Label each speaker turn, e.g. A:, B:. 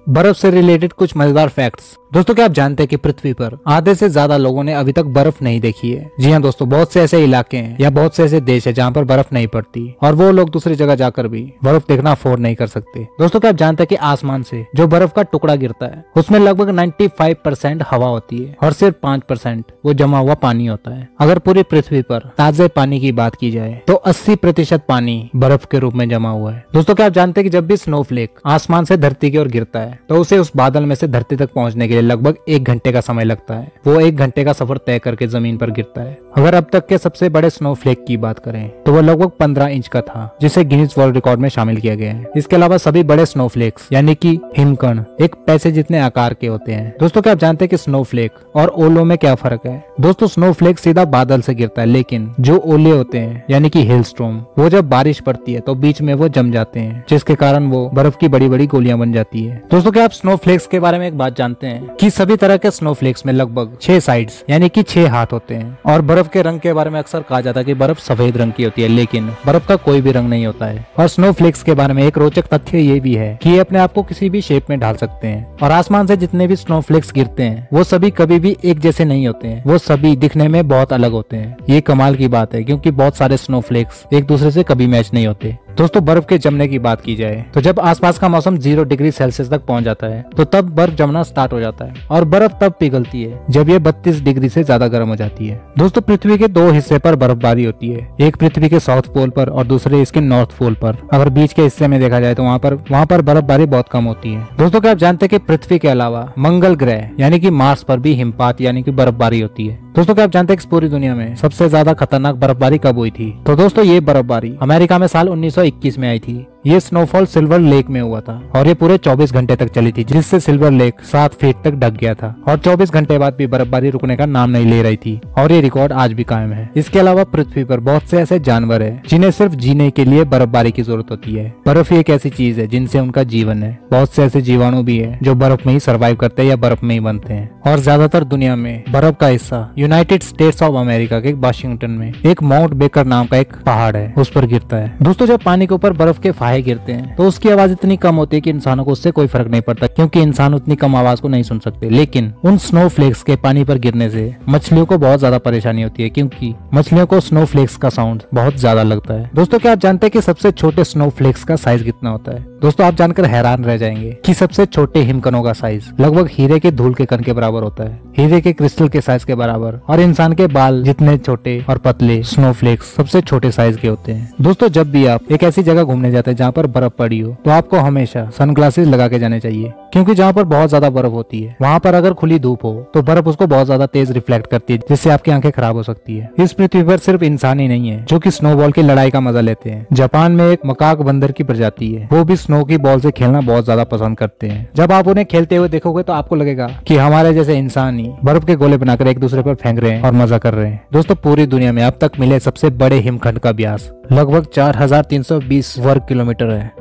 A: बर्फ से रिलेटेड कुछ मजेदार फैक्ट्स। दोस्तों क्या आप जानते हैं कि पृथ्वी पर आधे से ज्यादा लोगों ने अभी तक बर्फ नहीं देखी है। जी हाँ दोस्तों, बहुत से ऐसे इलाके हैं या बहुत से ऐसे देश है जहाँ पर बर्फ नहीं पड़ती और वो लोग दूसरी जगह जाकर भी बर्फ देखना अफोर्ड नहीं कर सकते। दोस्तों क्या आप जानते हैं कि आसमान से जो बर्फ का टुकड़ा गिरता है उसमें लगभग 95% हवा होती है और सिर्फ 5% वो जमा हुआ पानी होता है। अगर पूरी पृथ्वी पर ताजे पानी की बात की जाए तो 80% पानी बर्फ के रूप में जमा हुआ है। दोस्तों क्या आप जानते हैं कि जब भी स्नोफ्लेक आसमान से धरती की ओर गिरता है तो उसे उस बादल में से धरती तक पहुंचने के लिए लगभग 1 घंटे का समय लगता है। वो 1 घंटे का सफर तय करके जमीन पर गिरता है। अगर अब तक के सबसे बड़े स्नोफ्लेक की बात करें तो वो लगभग 15 इंच का था, जिसे गिनीज वर्ल्ड रिकॉर्ड में शामिल किया गया है। इसके अलावा सभी बड़े स्नोफ्लेक्स यानी कि हिमकण एक पैसे जितने आकार के होते हैं। दोस्तों क्या आप जानते हैं कि स्नोफ्लेक और ओलों में क्या फर्क है? दोस्तों स्नोफ्लेक सीधा बादल से गिरता है, लेकिन जो ओले होते हैं यानी कि हेलस्टॉर्म, वो जब बारिश पड़ती है तो बीच में वो जम जाते हैं, जिसके कारण वो बर्फ की बड़ी बड़ी गोलियां बन जाती है। दोस्तों क्या आप स्नोफ्लेक्स के बारे में एक बात जानते हैं कि सभी तरह के स्नोफ्लेक्स में लगभग 6 साइड्स यानी कि 6 हाथ होते हैं। और बर्फ के रंग के बारे में अक्सर कहा जाता है कि बर्फ सफेद रंग की होती है, लेकिन बर्फ का कोई भी रंग नहीं होता है। और स्नोफ्लेक्स के बारे में एक रोचक तथ्य ये भी है कि ये अपने आप को किसी भी शेप में ढाल सकते हैं। और आसमान से जितने भी स्नोफ्लेक्स गिरते हैं वो सभी कभी भी एक जैसे नहीं होते हैं, वो सभी दिखने में बहुत अलग होते हैं। ये कमाल की बात है क्योंकि बहुत सारे स्नोफ्लेक्स एक दूसरे से कभी मैच नहीं होते। दोस्तों बर्फ के जमने की बात की जाए तो जब आसपास का मौसम 0 डिग्री सेल्सियस तक पहुंच जाता है तो तब बर्फ जमना स्टार्ट हो जाता है और बर्फ तब पिघलती है जब ये 32 डिग्री से ज्यादा गर्म हो जाती है। दोस्तों पृथ्वी के 2 हिस्से पर बर्फबारी होती है, एक पृथ्वी के साउथ पोल पर और दूसरे इसके नॉर्थ पोल पर। अगर बीच के हिस्से में देखा जाए तो वहाँ पर बर्फबारी बहुत कम होती है। दोस्तों क्या आप जानते हैं कि पृथ्वी के अलावा मंगल ग्रह यानी कि मार्स पर भी हिमपात यानी कि बर्फबारी होती है। दोस्तों क्या आप जानते हैं कि पूरी दुनिया में सबसे ज्यादा खतरनाक बर्फबारी कब हुई थी? तो दोस्तों ये बर्फबारी अमेरिका में साल 1921 में आई थी। ये स्नोफॉल सिल्वर लेक में हुआ था और ये पूरे 24 घंटे तक चली थी, जिससे सिल्वर लेक 7 फीट तक ढक गया था और 24 घंटे बाद भी बर्फबारी रुकने का नाम नहीं ले रही थी और ये रिकॉर्ड आज भी कायम है। इसके अलावा पृथ्वी पर बहुत से ऐसे जानवर हैं जिन्हें सिर्फ जीने के लिए बर्फबारी की जरूरत होती है। बर्फ एक ऐसी चीज है जिनसे उनका जीवन है। बहुत से ऐसे जीवाणु भी है जो बर्फ में ही सर्वाइव करते हैं या बर्फ में ही बनते हैं। और ज्यादातर दुनिया में बर्फ का हिस्सा यूनाइटेड स्टेट्स ऑफ अमेरिका के वाशिंगटन में एक माउंट बेकर नाम का एक पहाड़ है, उस पर गिरता है। दोस्तों जब पानी के ऊपर बर्फ के फाहे गिरते हैं तो उसकी आवाज इतनी कम होती है कि इंसानों को उससे कोई फर्क नहीं पड़ता, क्योंकि इंसान उतनी कम आवाज को नहीं सुन सकते। लेकिन उन स्नोफ्लेक्स के पानी पर गिरने से मछलियों को बहुत ज्यादा परेशानी होती है, क्योंकि मछलियों को स्नोफ्लेक्स का साउंड बहुत ज्यादा लगता है। दोस्तों क्या आप जानते हैं कि सबसे छोटे स्नोफ्लेक्स का साइज कितना होता है? दोस्तों आप जानकर हैरान रह जाएंगे कि सबसे छोटे हिमकणों का साइज लगभग हीरे के धूल के कण के बराबर होता है, हीरे के क्रिस्टल के साइज के बराबर। और इंसान के बाल जितने छोटे और पतले स्नोफ्लेक्स सबसे छोटे साइज के होते हैं। दोस्तों जब भी आप एक ऐसी जगह घूमने जाते हैं जहाँ पर बर्फ पड़ी हो तो आपको हमेशा सनग्लासेस लगा के जाने चाहिए, क्योंकि जहाँ पर बहुत ज्यादा बर्फ होती है वहाँ पर अगर खुली धूप हो तो बर्फ उसको बहुत ज्यादा तेज रिफ्लेक्ट करती है, जिससे आपकी आंखें खराब हो सकती है। इस पृथ्वी पर सिर्फ इंसान ही नहीं है जो कि स्नोबॉल की लड़ाई का मजा लेते हैं। जापान में एक मकाक बंदर की प्रजाति है, वो भी स्नो की बॉल से खेलना बहुत ज्यादा पसंद करते हैं। जब आप उन्हें खेलते हुए देखोगे तो आपको लगेगा कि हमारे जैसे इंसान ही बर्फ के गोले बनाकर एक दूसरे पर फेंक रहे हैं और मजा कर रहे हैं। दोस्तों पूरी दुनिया में अब तक मिले सबसे बड़े हिमखंड का व्यास लगभग 4320 वर्ग किलोमीटर है।